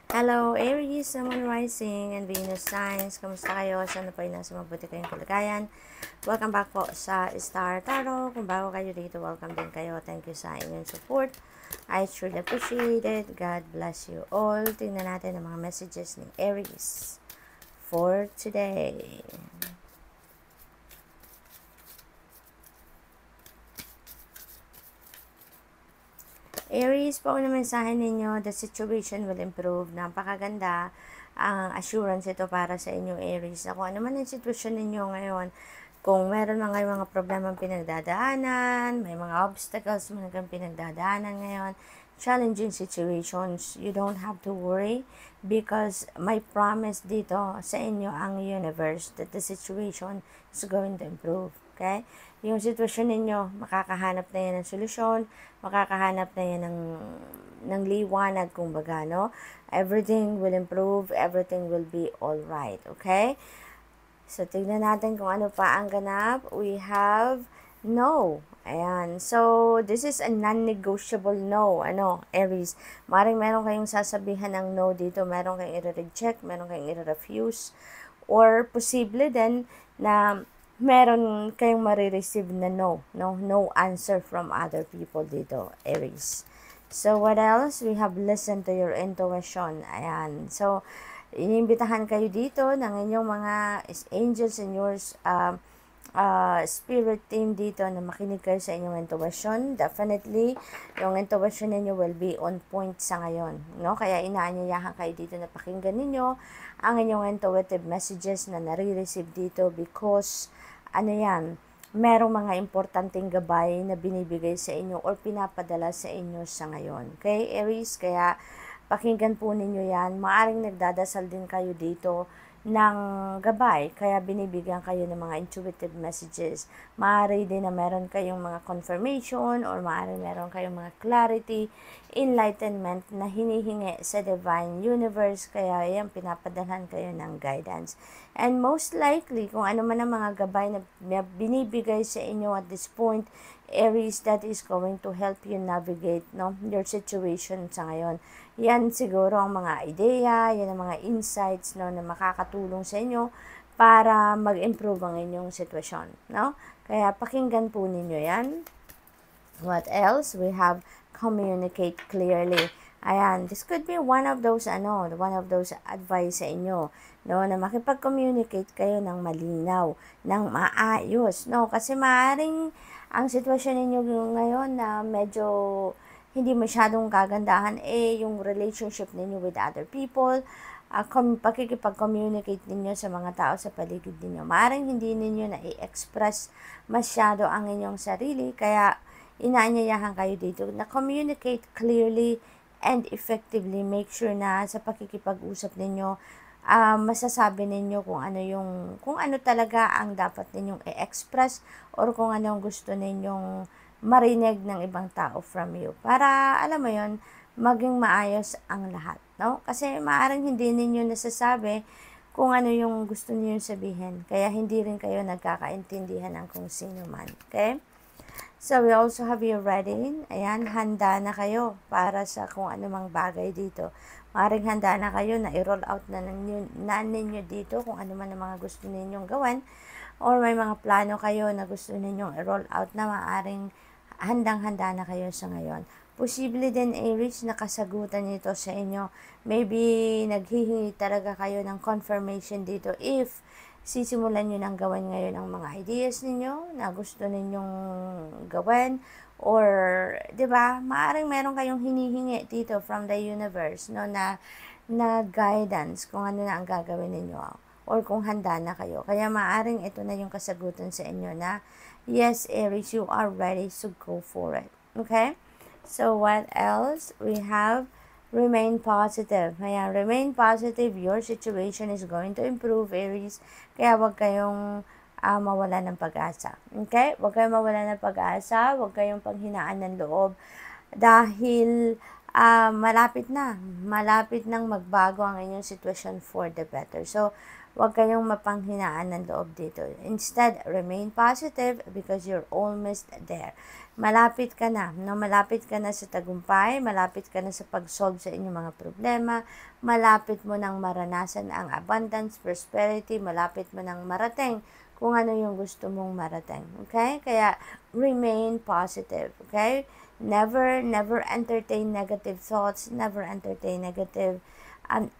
Hello, Aries, Sun, Rising, and Venus signs. Kamusta kayo? Sana po ay nasa mabuti kayong kalagayan. Welcome back po sa Star Tarot. Kung bago kayo dito, welcome din kayo. Thank you sa inyong support. I truly appreciate it. God bless you all. Tingnan natin ang mga messages ni Aries for today. Aries, po na mensahe ninyo, the situation will improve. Napakaganda ang assurance ito para sa inyo, Aries. Na kung ano man yung sitwasyon ninyo ngayon, kung meron man kayong mga problemang pinagdadaanan, may mga obstacles man kayong pinagdadaanan ngayon, challenging situations, you don't have to worry because may promise dito sa inyo ang universe that the situation is going to improve. Okay? Yung sitwasyon ninyo, makakahanap na yan ng solusyon, makakahanap na yan ng liwanag, kumbaga, no? Everything will improve, everything will be all right, okay? So, tignan natin kung ano pa ang ganap. We have no. Ayan. So, this is a non-negotiable no. Ano, Aries? Maring meron kayong sasabihan ng no dito. Meron kayong i-reject, meron kayong i-refuse. Or, posible din na meron kayong marireceive na no. No answer from other people dito, Aries. So, what else? We have listened to your intuition. Ayan. So, inimbitahan kayo dito ng inyong mga angels and yours spirit team dito na makinig kayo sa inyong intuition. Definitely, yung intuition ninyo will be on point sa ngayon. No? Kaya inaanyayahan kayo dito na pakinggan ninyo ang inyong intuitive messages na nare-receive dito because, ano yan, merong mga importanteng gabay na binibigay sa inyo or pinapadala sa inyo sa ngayon. Okay, Aries? Kaya, pakinggan po ninyo yan. Maaring nagdadasal din kayo dito ng gabay, kaya binibigyan kayo ng mga intuitive messages. Maaari din na meron kayong mga confirmation or maaari meron kayong mga clarity, enlightenment na hinihingi sa divine universe, kaya yan, pinapadalhan kayo ng guidance. And most likely, kung ano man ang mga gabay na binibigay sa inyo at this point, Aries, that is going to help you navigate, no, your situation sa ngayon. Yan siguro ang mga ideya, yan ang mga insights, no, na makakatulong sa inyo para mag-improve ang inyong sitwasyon, no? Kaya pakinggan po ninyo yan. What else? We have communicate clearly. Ayan, this could be one of those advice sa inyo, no, na makipag-communicate kayo ng malinaw, ng maayos, no? Kasi maaring ang sitwasyon ninyo ngayon na medyo hindi masyadong kagandahan, yung relationship ninyo with other people, pakikipag-communicate ninyo sa mga tao sa paligid ninyo. Maaaring hindi ninyo na i-express masyado ang inyong sarili, kaya inaanyayahan kayo dito na communicate clearly and effectively. Make sure na sa pakikipag-usap ninyo, masasabi ninyo kung ano talaga ang dapat ninyong i-express or kung ano ang gusto ninyong marinig ng ibang tao from you. Para, alam mo yon, maging maayos ang lahat, no? Kasi maaaring hindi ninyo nasasabi kung ano yung gusto niyo sabihin. Kaya hindi rin kayo nagkakaintindihan ng kung sino man. Okay? So, we also have you ready. Ayan, handa na kayo para sa kung anumang bagay dito. Maaaring handa na kayo na i-roll out na ninyo dito kung ano man ang mga gusto ninyong gawin. Or may mga plano kayo na gusto ninyong i-roll out na maaaring handang-handa na kayo sa ngayon. Posible din, Aries, na kasagutan nito sa inyo. Maybe naghihingi talaga kayo ng confirmation dito if sisimulan nyo nang gawin ngayon ang mga ideas ninyo na gusto ninyong gawin, or, di ba, maaaring meron kayong hinihingi dito from the universe, no, na guidance kung ano na ang gagawin ninyo or kung handa na kayo. Kaya maaaring ito na yung kasagutan sa inyo na, yes, Aries, you are ready to go for it. Okay? So, what else? We have remain positive. Ayan, remain positive. Your situation is going to improve, Aries. Kaya wag kayong mawala ng pag-asa. Okay? Wag kayong mawala ng pag-asa. Wag kayong panghinaan ng loob. Dahil malapit nang magbago ang inyong sitwasyon for the better. So, huwag kayong mapanghinaan ng loob dito. Instead, remain positive because you're almost there. Malapit ka na, no? Malapit ka na sa tagumpay, malapit ka na sa pag-solve sa inyong mga problema, malapit mo nang maranasan ang abundance, prosperity, malapit mo nang marating kung ano yung gusto mong marating. Okay? Kaya, remain positive. Okay? Never entertain negative thoughts, never entertain negative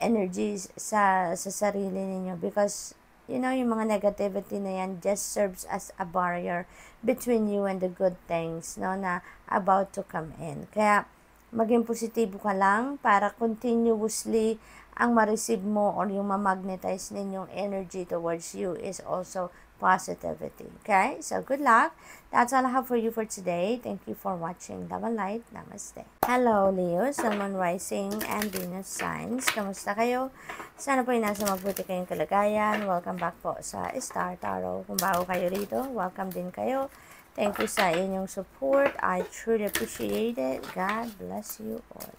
energies sa sarili ninyo because yung mga negativity na yan just serves as a barrier between you and the good things, na about to come in. Kaya, maging positibo ka lang para continuously ang ma-receive mo or yung ma-magnetize ninyong energy towards you is also positivity. Okay? So, good luck. That's all I have for you for today. Thank you for watching. Love and light. Namaste. Hello, Leo, Sun, Moon, Rising, and Venus signs. Kamusta kayo? Sana po ay nasa mabuti kayong kalagayan. Welcome back po sa Star Tarot. Kung bago kayo rito, welcome din kayo. Thank you sa inyong support. I truly appreciate it. God bless you all.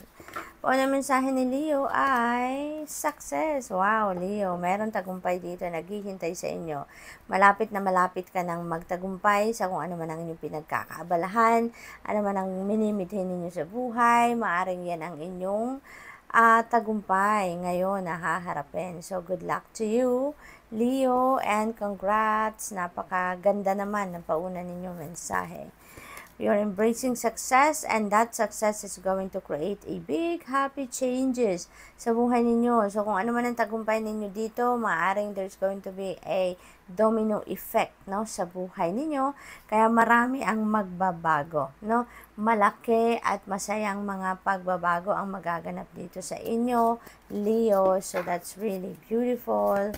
O na mensahe ni Leo ay success. Wow, Leo, meron tagumpay dito naghihintay sa inyo. Malapit na malapit ka nang magtagumpay sa kung ano man ang inyong pinagkakaabalahan, ano man ang minimitin ninyo sa buhay, maaring yan ang inyong tagumpay ngayon na haharapin. So, good luck to you, Leo, and congrats. Napakaganda naman ng pauna ninyong mensahe. You're embracing success and that success is going to create a big happy changes sa buhay ninyo. So, kung ano man ang tagumpay ninyo dito, maaring there's going to be a domino effect, sa buhay ninyo. Kaya marami ang magbabago, Malaki at masayang mga pagbabago ang magaganap dito sa inyo, Leo. So, that's really beautiful.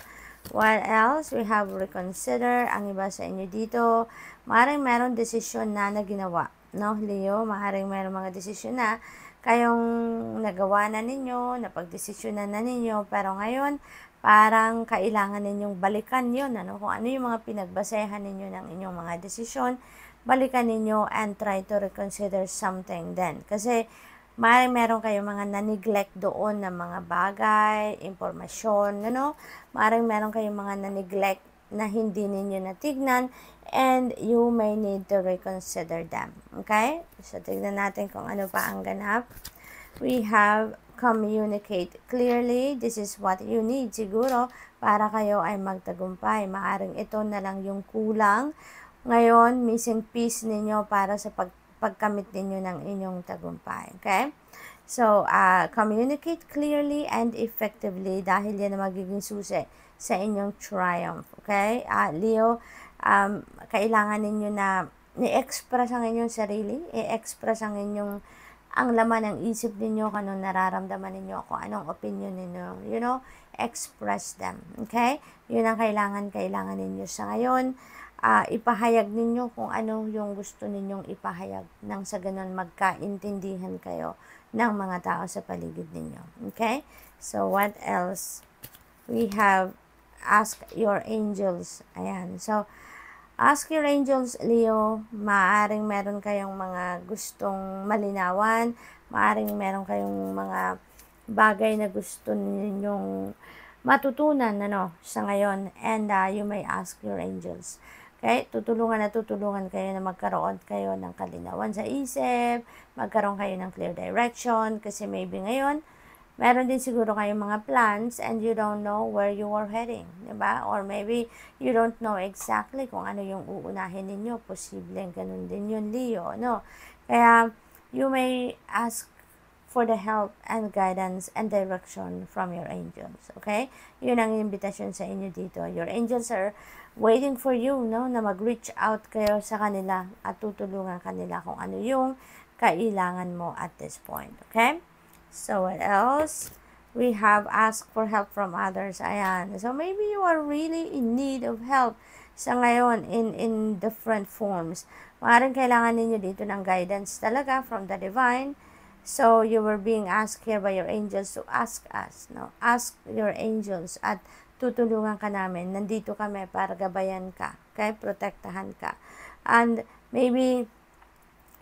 What else? We have reconsider. Ang iba sa inyo dito, maaaring meron desisyon na ginawa, Leo? Maaaring meron mga desisyon na kayong nagawa na ninyo, napagdesisyonan na ninyo, pero ngayon, parang kailangan ninyong balikan yun, Kung ano yung mga pinagbasehan ninyo ng inyong mga desisyon, balikan ninyo and try to reconsider something then. Kasi, meron kayong mga na-neglect doon na mga bagay, impormasyon, Maaaring meron kayong mga na-neglect na hindi ninyo natignan and you may need to reconsider them. Okay? So, tignan natin kung ano pa ang ganap. We have communicate clearly. This is what you need siguro para kayo ay magtagumpay. Maaaring ito na lang yung kulang. Ngayon, missing piece ninyo para sa pagkamit ninyo ng inyong tagumpay. Okay? So, communicate clearly and effectively dahil yan ang magiging susi sa inyong triumph. Okay? Leo, kailangan ninyo na i-express ang inyong sarili, i-express ang inyong ang laman ng isip ninyo, kung anong nararamdaman ninyo, kung anong opinion ninyo, express them. Okay? Yun ang kailangan ninyo sa ngayon. Ipahayag ninyo kung ano yung gusto ninyong ipahayag nang sa ganun magkaintindihan kayo ng mga tao sa paligid ninyo. Okay? So, what else? We have ask your angels. Ayan. So, ask your angels, Leo. Maaring meron kayong mga gustong malinawan. Maaring meron kayong mga bagay na gusto ninyong matutunan, sa ngayon. And you may ask your angels. Okay? Tutulungan kayo na magkaroon kayo ng kalinawan sa isip, magkaroon kayo ng clear direction, kasi maybe ngayon, meron din siguro kayong mga plans and you don't know where you are heading, diba? Or maybe you don't know exactly kung ano yung uunahin ninyo. Posibleng ganun din yun, Leo, Kaya, you may ask for the help and guidance and direction from your angels, okay? Yun ang invitation sa inyo dito. Your angels are waiting for you, na mag-reach out kayo sa kanila at tutulungan kanila kung ano yung kailangan mo at this point, okay? So, what else? We have asked for help from others. Ayan. So, maybe you are really in need of help sa ngayon in different forms. Maaaring kailangan ninyo dito ng guidance talaga from the divine. So, you were being asked here by your angels to ask us, Ask your angels at tutulungan ka namin. Nandito kami para gabayan ka, okay? Protektahan ka. And maybe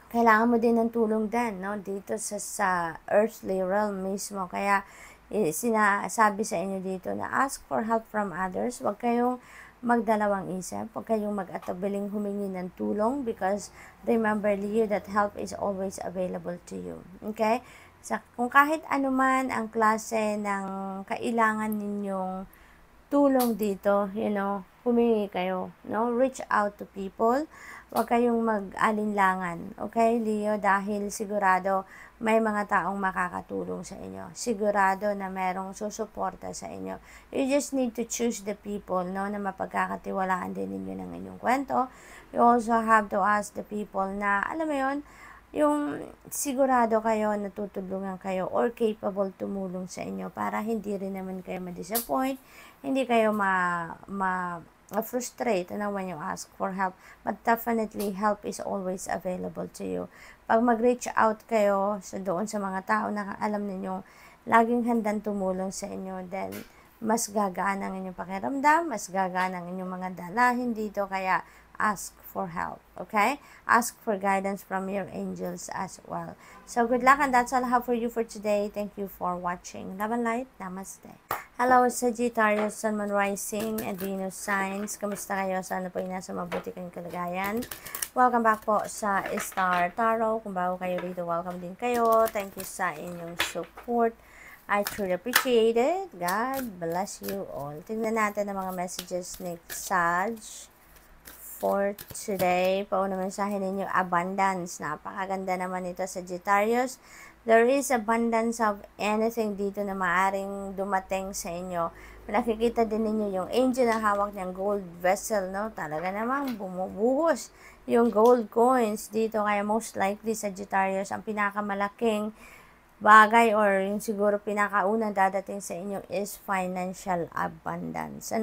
kailangan mo din ng tulong din, no? Dito sa earthly realm mismo. Kaya, sinasabi sa inyo dito na ask for help from others. Huwag kayong magdalawang isip. Huwag kayong mag-atabiling humingi ng tulong because remember, Leo, that help is always available to you. Okay? Kung kahit anuman ang klase ng kailangan ninyong tulong dito, humingi kayo, no? Reach out to people. Huwag kayong mag-alinlangan, okay, Leo? Dahil sigurado may mga taong makakatulong sa inyo. Sigurado na merong susuporta sa inyo. You just need to choose the people, no, na mapagkakatiwalaan din ninyo ng inyong kwento. You also have to ask the people na, alam mo yon, yung sigurado kayo, natutulungan kayo or capable tumulong sa inyo para hindi rin naman kayo ma-disappoint, hindi kayo frustrate when you ask for help. But definitely, help is always available to you. Pag mag-reach out kayo doon sa mga tao na alam ninyong laging handang tumulong sa inyo, then mas gagaan ang inyong pakiramdam, mas gagaan ang inyong mga dalahin dito, kaya ask for help, okay? Ask for guidance from your angels as well. So, good luck, and that's all I have for you for today. Thank you for watching. Love and light. Namaste. Hello, Sagittarius, Sun, Moon, Rising, and Venus signs. Kamusta kayo? Sana po ay nasa mabuti kayong kalagayan. Welcome back po sa Star Tarot. Kung bago kayo rito, welcome din kayo. Thank you sa inyong support. I truly appreciate it. God bless you all. Tingnan natin ang mga messages ni Sag for today. Pauna mensahe ninyo, abundance. Napakaganda naman ito, Sagittarius. There is abundance of anything dito na maaring dumating sa inyo. Nakikita din ninyo yung angel na hawak niyang gold vessel, no? Talaga namang bumubuhos yung gold coins dito. Kaya most likely, Sagittarius, ang pinakamalaking bagay or yung siguro pinakaunang dadating sa inyo is financial abundance.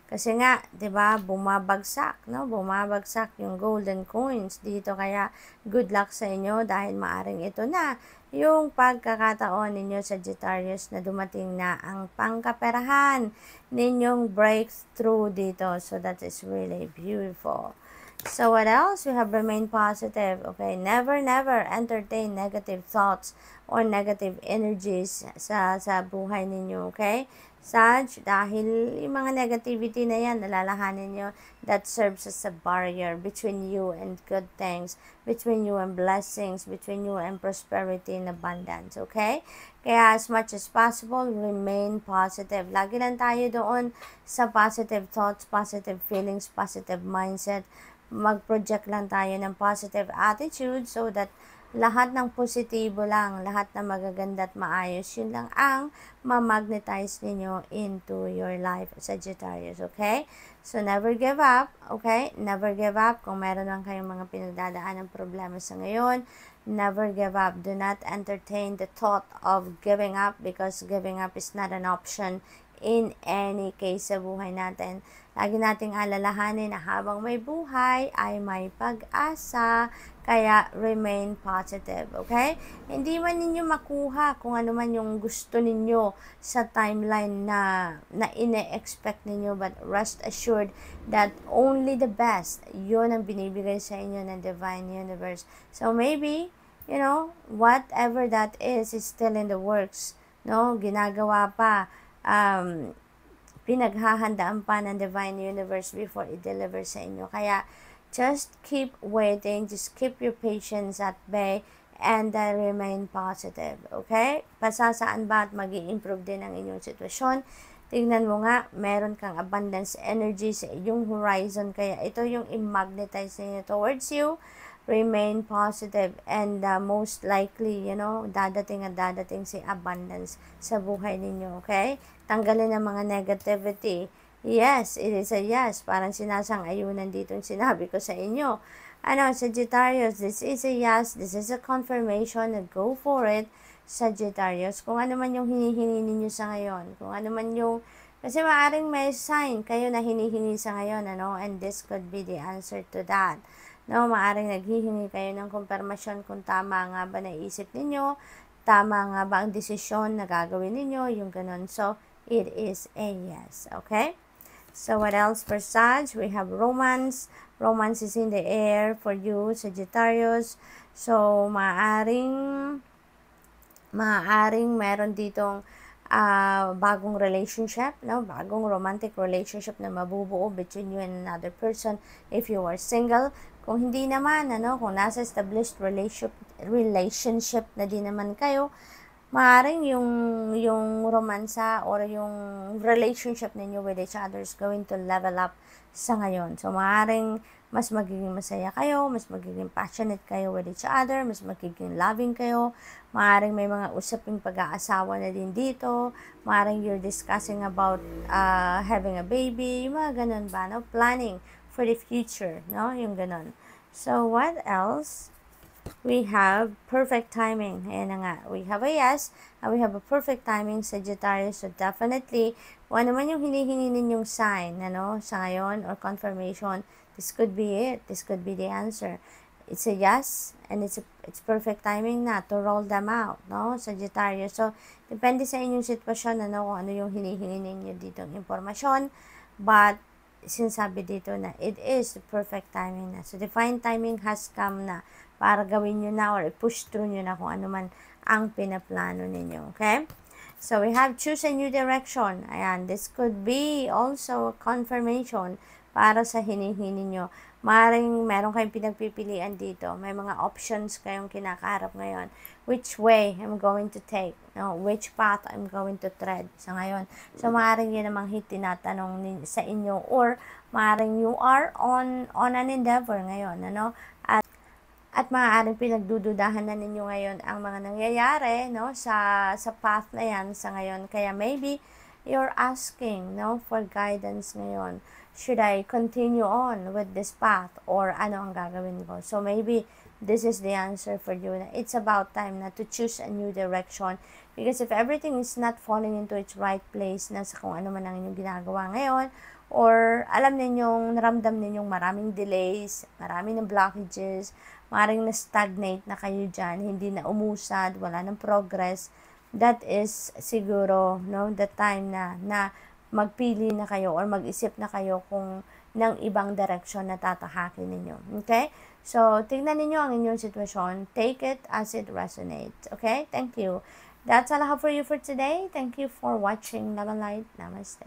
Kasi nga, 'di ba, bumabagsak, no? Bumabagsak yung golden coins dito, kaya good luck sa inyo dahil maaring ito na yung pagkakataon ninyo, Sagittarius, na dumating na ang pangkaperahan ninyong breakthrough dito. So that is really beautiful. So what else? We have remain positive. Okay, never entertain negative thoughts or negative energies sa buhay ninyo. Okay, Sag, dahil yung mga negativity na yan, nalalahanin nyo, that serves as a barrier between you and good things, between you and blessings, between you and prosperity and abundance. Okay? Kaya as much as possible, remain positive. Lagi lang tayo doon sa positive thoughts, positive feelings, positive mindset. Mag-project lang tayo ng positive attitude so that lahat ng positibo lang, lahat ng magaganda at maayos, yun lang ang ma-magnetize ninyo into your life, Sagittarius, okay? So, never give up, okay? Never give up. Kung meron lang kayong mga pinagdadaan ng problema sa ngayon, never give up. Do not entertain the thought of giving up because giving up is not an option in any case sa buhay natin. Lagi nating alalahanin na habang may buhay ay may pag-asa, kaya remain positive, okay? Hindi man ninyo makuha kung ano man yung gusto ninyo sa timeline na ine-expect ninyo, but rest assured that only the best, yun ang binibigay sa inyo ng Divine Universe. So maybe, whatever that is still in the works, no? Ginagawa pa, pinaghahandaan pa ng Divine Universe before i-deliver sa inyo. Kaya, just keep waiting, just keep your patience at bay, and remain positive, okay? Pasasaan ba at mag-i-improve din ang inyong sitwasyon? Tingnan mo nga, meron kang abundance energy sa iyong horizon, kaya ito yung i-magnetize niyo towards you. Remain positive, and most likely, dadating si abundance sa buhay ninyo, okay? Tanggalin ang mga negativity. Yes, it is a yes. Parang sinasang-ayunan dito yung sinabi ko sa inyo. Sagittarius, this is a yes. This is a confirmation. Go for it, Sagittarius. Kung ano man yung hinihingi ninyo sa ngayon. Kung ano man yung... Kasi maaaring may sign kayo na hinihingi sa ngayon, and this could be the answer to that. Maaaring naghihingi kayo ng kumpirmasyon kung tama nga ba naisip ninyo, tama nga ba ang desisyon na gagawin ninyo, yung ganun. So, it is a yes, okay? So, what else for Sag? We have romance. Romance is in the air for you, Sagittarius. So, maaring meron ditong bagong relationship, no? Bagong romantic relationship na mabubuo between you and another person if you are single. Kung hindi naman, kung nasa established relationship na din naman kayo, maaaring yung romansa or yung relationship ninyo with each other is going to level up sa ngayon. So, maaaring mas magiging masaya kayo, mas magiging passionate kayo with each other, mas magiging loving kayo, maaaring may mga usaping pag-aasawa na din dito, maaaring you're discussing about having a baby, yung mga ganun ba, no? Planning for the future, no? Yung ganun. So, what else? We have perfect timing. Ayan na nga. We have a yes, and we have a perfect timing, Sagittarius. So, definitely, kung ano man yung hinihingi ninyong sign, sa ngayon, or confirmation, this could be it. This could be the answer. It's a yes, and it's perfect timing na to roll them out, no, Sagittarius. So, depende sa inyong sitwasyon, kung ano yung hinihingi ninyo dito impormasyon, but, sinasabi dito na it is the perfect timing na. So, divine timing has come na para gawin nyo na or push through nyo na kung ano man ang pinaplano ninyo. Okay? So, we have choose a new direction. Ayan, this could be also a confirmation para sa hinihingi nyo. Maring meron kayong pinagpipilian dito. May mga options kayong kinakaharap ngayon. Which way I'm going to take? No? Which path I'm going to tread sa ngayon. So, maring yun namang tinatanong sa inyo or maring you are on an endeavor ngayon. At maaaring pinagdududahan na ninyo ngayon ang mga nangyayari, no, sa path na yan sa ngayon. Kaya maybe you're asking, no, for guidance ngayon. Should I continue on with this path or ano ang gagawin ko? So maybe this is the answer for you. It's about time na to choose a new direction because if everything is not falling into its right place na sa kung ano man ang inyong ginagawa ngayon, or alam ninyong, naramdam ninyong maraming delays, maraming blockages, maaaring na-stagnate na kayo dyan, hindi na umusad, wala ng progress, that is siguro, no, the time na magpili na kayo or mag-isip na kayo kung ng ibang direction na tatahakin ninyo. Okay? So, tingnan ninyo ang inyong sitwasyon. Take it as it resonates. Okay? Thank you. That's all I have for you for today. Thank you for watching. Love and light. Namaste.